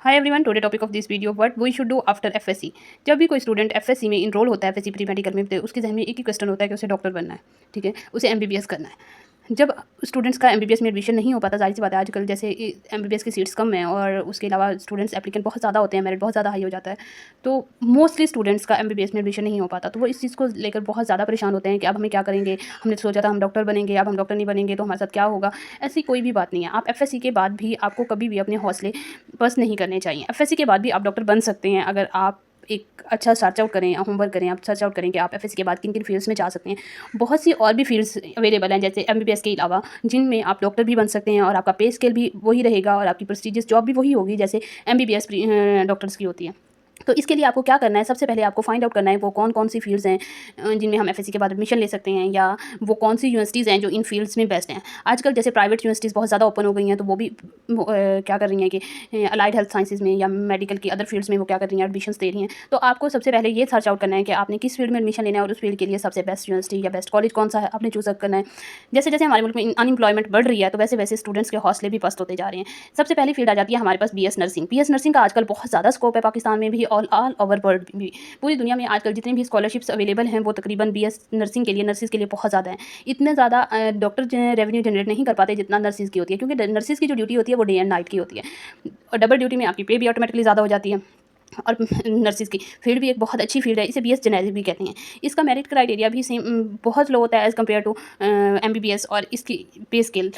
Hi everyone, today topic of this video what we should do after FSc. जब भी कोई student FSc में enrol होता है, एफएससी प्री मेडिकल में, तो उसके जहन में एक ही क्वेश्चन होता है कि उसे डॉक्टर बनना है। ठीक है, उसे एमबीबीएस करना है। जब स्टूडेंट्स का एमबीबीएस में एडमिशन नहीं हो पाता, जाहिर सी बात है आजकल जैसे एमबीबीएस की सीट्स कम हैं और उसके अलावा स्टूडेंट्स एप्लीकेंट बहुत ज़्यादा होते हैं, मेरिट बहुत ज़्यादा हाई हो जाता है, तो मोस्टली स्टूडेंट्स का एमबीबीएस में एडमिशन नहीं हो पाता। तो वो इस चीज़ को लेकर बहुत ज़्यादा परेशान होते हैं कि अब हमें क्या करेंगे, हमने सोचा था हम डॉक्टर बनेंगे, अब हम डॉक्टर नहीं बनेंगे तो हमारे साथ क्या होगा। ऐसी कोई भी बात नहीं है। आप एफएससी के बाद भी आपको कभी भी अपने हौसले बस नहीं करने चाहिए। एफएससी के बाद भी आप डॉक्टर बन सकते हैं अगर आप एक अच्छा सर्च आउट करें, होमवर्क करें, आप सर्च आउट करें कि आप एफएससी के बाद किन किन फील्ड्स में जा सकते हैं। बहुत सी और भी फील्ड्स अवेलेबल हैं जैसे एमबीबीएस के अलावा, जिनमें आप डॉक्टर भी बन सकते हैं और आपका पे स्केल भी वही रहेगा और आपकी प्रेस्टिजियस जॉब भी वही होगी जैसे एमबीबीएस डॉक्टर्स की होती है। तो इसके लिए आपको क्या करना है, सबसे पहले आपको फाइंड आउट करना है वो कौन कौन सी फील्ड्स हैं जिनमें हम एफएससी के बाद एडमिशन ले सकते हैं, या वो कौन सी यूनिवर्सिटीज़ हैं जो इन फील्ड्स में बेस्ट हैं। आजकल जैसे प्राइवेट यूनिवर्सिटीज़ बहुत ज़्यादा ओपन हो गई हैं, तो वो भी क्या कर रही हैं कि अलाइड हेल्थ साइंसेज में या मेडिकल की अदर फील्ड्स में वो क्या कर रही हैं, एडमिशन्स दे रही हैं। तो आपको सबसे पहले ये सर्च आउट करना है कि आपने किस फील्ड में एडमिशन लेना है और उस फील्ड के लिए सबसे बेस्ट यूनिवर्सिटी या बेस्ट कॉलेज कौन सा है आपने चूज़ करना है। जैसे जैसे हमारे मुल्क में अनएम्प्लॉयमेंट बढ़ रही है, तो वैसे वैसे स्टूडेंट्स के हौसले भी पस्त होते जा रहे हैं। सबसे पहली फील्ड आ जाती है हमारे पास बीएस नर्सिंग। बीएस नर्सिंग का आजकल बहुत ज़्यादा स्कोप है पाकिस्तान में भी, ऑल ओवर वर्ल्ड भी। पूरी दुनिया में आजकल जितनी भी स्कॉलरशिप्स अवेलेबल हैं वो तकरीबन बीएस नर्सिंग के लिए, नर्सिस के लिए बहुत ज़्यादा है। इतने ज़्यादा डॉक्टर जो है रेवेन्यू जनरेट नहीं कर पाते जितना नर्सिस की होती है, क्योंकि नर्सिस की जो ड्यूटी होती है वो डे एंड नाइट की होती है और डबल ड्यूटी में आपकी पे भी ऑटोमेटिकली ज़्यादा हो जाती है। और नर्सिस की फील्ड भी एक बहुत अच्छी फील्ड है, इसे बीएस जेनेरिक भी कहते हैं। इसका मेरिट क्राइटेरिया भी सेम बहुत लो होता है एज़ कम्पेयर टू एमबीबीएस, और इसकी पे स्केल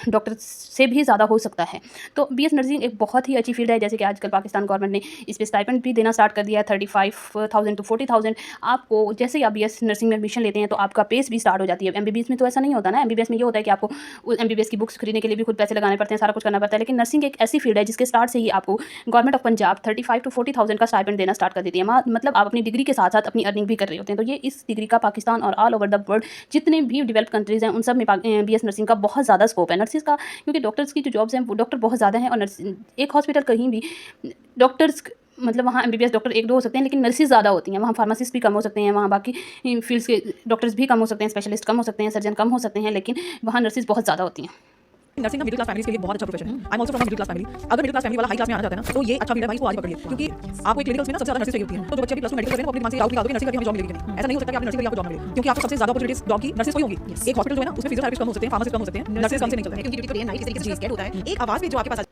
डॉक्टर से भी ज़्यादा हो सकता है। तो बीएस नर्सिंग एक बहुत ही अच्छी फील्ड है, जैसे कि आजकल पाकिस्तान गवर्नमेंट ने इस पर स्टाइपेंड भी देना स्टार्ट कर दिया है 35,000 टू 40,000। आपको जैसे ही आप बीएस नर्सिंग में एडमिशन लेते हैं तो आपका पेस भी स्टार्ट हो जाती है। एमबीबीएस में तो ऐसा नहीं होता ना, एमबीबीएस में ये होता है कि आपको एमबीबीएस की बुक्स खरीदने के लिए भी खुद पैसे लगाने पड़ते हैं, सारा कुछ करना पड़ता है। लेकिन नर्सिंग एक ऐसी फील्ड है जिसके स्टार्ट से ही आपको गवर्नमेंट ऑफ पंजाब 35 टू 40,000 का स्टाइपेंड देना स्टार्ट कर देती है। मतलब आप अपनी डिग्री के साथ साथ अपनी अर्निंग भी कर रहे होते हैं। तो ये इस डिग्री का पाकिस्तान और ऑल ओवर द वर्ल्ड जितने भी डेवलप्ड कंट्रीज़ हैं उन सब में बीएस नर्सिंग का बहुत ज़्यादा स्कोप है। नर्सिस का, क्योंकि डॉक्टर्स की जो जॉब्स हैं वो डॉक्टर बहुत ज़्यादा हैं, और एक हॉस्पिटल कहीं भी डॉक्टर्स मतलब वहाँ एमबीबीएस डॉक्टर एक दो हो सकते हैं लेकिन नर्सिस ज़्यादा होती हैं। वहाँ फार्मासिस्ट भी कम हो सकते हैं, वहाँ बाकी फील्ड्स के डॉक्टर्स भी कम हो सकते हैं, स्पेशलिस्ट कम हो सकते हैं, सर्जन कम हो सकते हैं, लेकिन वहाँ नर्सिस बहुत ज़्यादा होती हैं। नर्सिंग का मिडिल क्लास फैमिलीज के लिए बहुत अच्छा प्रोफेशन है। I am also from middle class family. अगर मिडिल क्लास फैमिली वाला हाई क्लास में आना चाहता है ना, तो ये अच्छा फील्ड है भाई, इसको आज पकड़िए, क्योंकि आपको एक क्लिनिकल्स में ना सबसे ज्यादा नर्सिस चाहिए होती है। तो जो बच्चे भी प्लस 2 मेडिकल कर रहे हैं वो अपने दिमाग से डाउट निकाल दो कि नर्सिंग करके हमें जॉब मिलेगी नहीं। ऐसा नहीं हो सकता कि आपने नर्सिंग करके आपको जॉब मिलेगी, क्योंकि आपको सबसे ज्यादा अपॉर्चुनिटीज जॉब की नर्सिस को ही होगी। एक हॉस्पिटल जो है ना उसमें फिजियोथेरेपिस्ट कम हो सकते हैं, फार्मासिस्ट कम हो सकते हैं, नर्सिस कम से नहीं चलता है, क्योंकि ड्यूटी तो डे एंड नाइट इस तरीके से स्केड होता है। एक आवाज पे जो आपके पास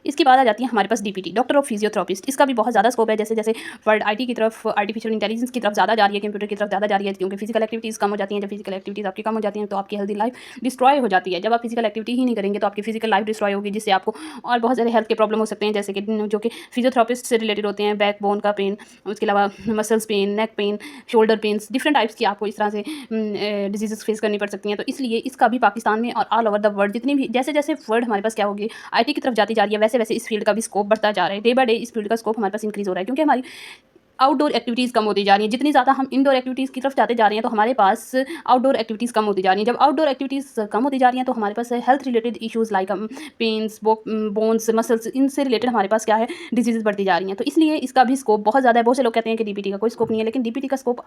इसके बाद आ जाती है हमारे पास डीपीटी, डॉक्टर ऑफ फिजियोथेरापिस्ट। इसका भी बहुत ज़्यादा स्कोप है, जैसे जैसे वर्ल्ड आईटी की तरफ, आर्टिफिशियल इंटेलिजेंस की तरफ ज़्यादा जा रही है, कंप्यूटर की तरफ ज़्यादा जा रही है, क्योंकि फिजिकल एक्टिविटीज़ कम हो जाती हैं। जब फिजिकल एक्टिविटीज़ आपकी कम हो जाती हैं तो आपकी हेल्दी लाइफ डिस्ट्रॉय हो जाती है। जब आप फिजिकल एक्टिविटी ही नहीं करेंगे तो आपकी फिजिकल लाइफ डिस्ट्रॉय होगी, जिससे आपको और बहुत सारे हेल्थ के प्रॉब्लम हो सकते हैं, जैसे कि जो कि फिजियोथेरापिस्ट से रिलेटेड होते हैं, बैक बोन का पेन, उसके अलावा muscles pain, neck pain, shoulder pains, different types की आपको इस तरह से डिजीज़ फेस करनी पड़ सकती हैं। तो इसलिए इसका भी पाकिस्तान में और ऑल ओवर द वर्ल्ड जितनी भी जैसे जैसे वर्ल्ड हमारे पास क्या होगी आईटी की तरफ जाती जा रही है, वैसे वैसे इस फील्ड का भी स्कोप बढ़ता जा रहा है। डे बाय डे इस फील्ड का स्कोप हमारे पास इंक्रीज हो रहा है, क्योंकि हमारी आउटडोर एक्टिविटीज़ कम होती जा रही हैं। जितनी ज़्यादा हम इंडोर एक्टिविटीज़ की तरफ जाते जा रहे हैं तो हमारे पास आउटडोर एक्टिविटीज़ कम होती जा रही हैं। जब आउटडोर एक्टिविटीज़ कम होती जा रही हैं तो हमारे पास health related issues like pains, bones, muscles, इनसे रिलेटेड हमारे पास क्या है, डिजीज़ बढ़ती जा रही हैं। तो इसलिए इसका भी स्कोप बहुत ज़्यादा है। बहुत से लोग कहते हैं कि डीपीटी का कोई स्कोप नहीं है, लेकिन डीपीटी का स्कोप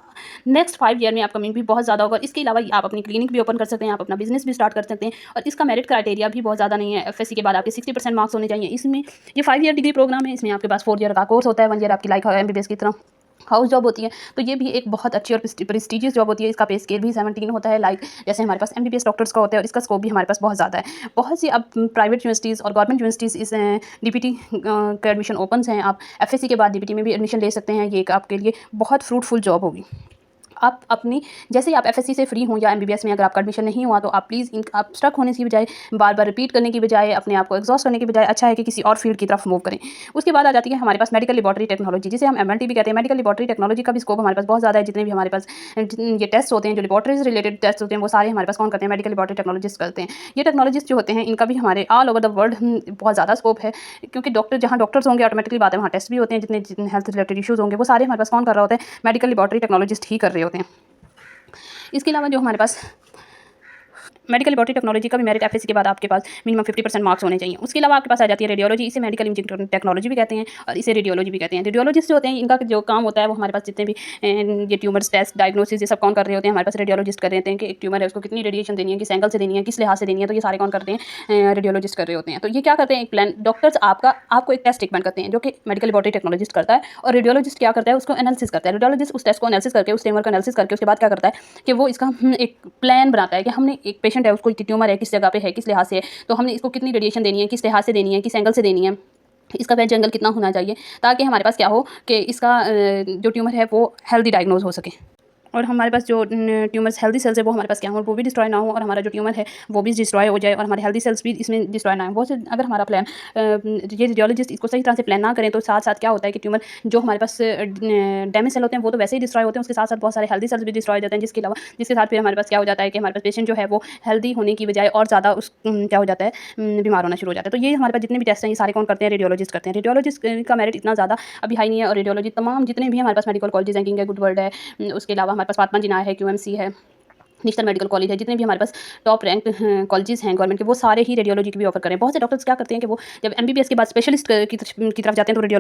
नेक्स्ट 5 ईयर में अपकमिंग भी बहुत ज़्यादा होगा। इसके अलावा आप अपनी क्लिनिक भी ओपन कर सकते हैं, आप अपना बिजनेस भी स्टार्ट कर सकते हैं, और इसका मेरिट क्राइटेरिया भी बहुत ज़्यादा नहीं है। एफएससी के बाद आपके 60% मार्क्स होने चाहिए। इसमें ये 5 ईयर डिग्री प्रोग्राम है, इसमें आपके पास 4 ईयर का कोर्स होता है, 1 ईयर आपकी लाइक एमबीबीएस की तरह हाउस जॉब होती है। तो ये भी एक बहुत अच्छी और प्रेस्टिजियस जॉब होती है। इसका पे स्केल भी 17 होता है, लाइक जैसे हमारे पास एमबीबीएस डॉक्टर्स का होता है, और इसका स्कोप भी हमारे पास बहुत ज़्यादा है। बहुत सी अब प्राइवेट यूनिवर्सिटीज़ और गवर्नमेंट यूनिवर्सिटीज़ इस डीपीटी का एडमिशन ओपन हैं। आप एफएससी के बाद डीपीटी में भी एडमिशन ले सकते हैं। ये एक आपके लिए बहुत फ्रूटफुल जॉब होगी। आप अपनी जैसे ही आप एफएससी से फ्री हों या एमबीबीएस में अगर आपका एडमिशन नहीं हुआ, तो आप प्लीज़ आप स्टक होने की बजाय, बार बार रिपीट करने की बजाय, अपने आप को एग्जॉस्ट करने की बजाय अच्छा है कि किसी और फील्ड की तरफ मूव करें। उसके बाद आ जाती है हमारे पास मेडिकल लेबॉर्टरी टेक्नोलॉजी, जिसे हम एमएलटी भी कहते हैं। मेडिकल लेबॉर्टरी टेक्नोलॉजी का भी स्कोप हमारे पास बहुत ज़्यादा है। जितने भी हमारे पास ये टेस्ट होते हैं, जो लेबॉर्टरीज रिलेटेड टेस्ट होते हैं, वो सारे हमारे पास कौन करते हैं, मेडिकल लेबॉर्टरी टेक्नोलॉजिस्ट करते हैं। ये टेक्नोलॉजिस्ट जो होते हैं इनका भी हमारे ऑल ओवर द वर्ल्ड बहुत ज़्यादा स्कोप है, क्योंकि डॉक्टर जहाँ डॉक्टर्स होंगे ऑटोमेटिकली बात है वहाँ टेस्ट भी होते हैं। जितने हेल्थ रिलेटेड इशूज़ होंगे वो सारे हमारे पास कौन कर रहा होता है, मेडिकल लेबॉर्टरी टेक्नोलॉजिस्ट ही कर रहे होते हैं। इसके अलावा जो हमारे पास मेडिकल लेबोरेटरी टेक्नोलॉजी का भी मेरिट एफएससी के बाद आपके पास मिनिमम 50% मार्क्स होने चाहिए। उसके अलावा आपके पास आ जाती है रेडियोलॉजी, इसे मेडिकल इमेजिंग टेक्नोलॉजी भी कहते हैं और इसे रेडियोलॉजी भी कहते हैं। रेडियोलॉजिस्ट जो होते हैं इनका जो काम होता है वो हमारे पास जितने भी ये ट्यूमर्स टेस्ट डायग्नोसिस ये सब कौन कर रहे होते हैं, हमारे पास रेडियोलॉजिस्ट कर रहे होते हैं कि एक ट्यूमर है उसको कितनी रेडिएशन देनी है, किस एंगल से देनी है, किस लिहाज से देनी है, तो ये सारे कौन करते हैं, रेडियोलॉजिस्ट कर रहे होते हैं। तो ये क्या करते हैं, एक प्लान डॉक्टर्स आपको एक टेस्ट रिकमेंड करते हैं जो कि मेडिकल लेबोरेटरी टेक्नोलॉजिस्ट करता है, और रेडियोलॉजिस्ट क्या करता है, उसको एनालिसिस करता है। रेडियोलॉजिस्ट उस टेस्ट को एनालिसिस करके, उस ट्यूमर को एनालिसिस करके उसके बाद क्या करता है कि वो इसका एक प्लान बनाता है कि हमने एक पेशेंट है उसको ट्यूमर है, किस जगह पे है, किस लिहाज से है, तो हमने इसको कितनी रेडिएशन देनी है, किस लिहाज से देनी है, किस एंगल से देनी है, इसका वेज एंगल कितना होना चाहिए, ताकि हमारे पास क्या हो कि इसका जो ट्यूमर है वो हेल्दी डायग्नोज हो सके, और हमारे पास जो ट्यूमर्स हेल्दी सेल्स है वो हमारे पास क्या हो, वो भी डिस्ट्रॉय ना हो, और हमारा जो ट्यूमर है वो भी डिस्ट्रॉय हो जाए, और हमारे हेल्दी सेल्स भी इसमें डिस्ट्रॉय ना हो। बहुत से अगर हमारा प्लान ये रेडियोलॉजिस्ट इसको सही तरह से प्लान ना करें तो साथ साथ क्या होता है कि ट्यूमर जो हमारे पास डैमेज सेल होते हैं वो तो वैसे ही डिस्ट्रॉय होते हैं, उसके साथ साथ बहुत सारे हेल्दी सेल्स भी डिस्ट्रॉय हो जाते हैं, जिसके साथ फिर हमारे पास क्या हो जाता है कि हमारे पास पेशेंट जो है वो हेल्दी होने की बजाय और ज़्यादा क्या हो जाता है, बीमार होना शुरू हो जाता है। तो ये हमारे पास जितने भी टेस्ट हैं ये सारे कौन करते हैं, रेडियोलॉजिस्ट करते हैं। रेडियोलॉजिस्ट का मेरिट इतना ज़्यादा अभी हाई नहीं है, और रेडियोलॉजी तमाम जितने भी हमारे पास मेडिकल कॉलेजेस हैं, किंग है, गुड वर्ल्ड है, उसके अलावा हमारे पास फातिमा जिन्ना है, QMC है, नेशनल मेडिकल कॉलेज है, जितने भी हमारे पास टॉप रैंक कॉलेजेस हैं गवर्नमेंट के, वो सारे ही रेडियोलॉजी की भी ऑफर करें। बहुत से डॉक्टर्स क्या करते हैं कि वो जब MBBS के बाद स्पेशलिस्ट की तरफ जाते हैं तो रेडियोलॉजी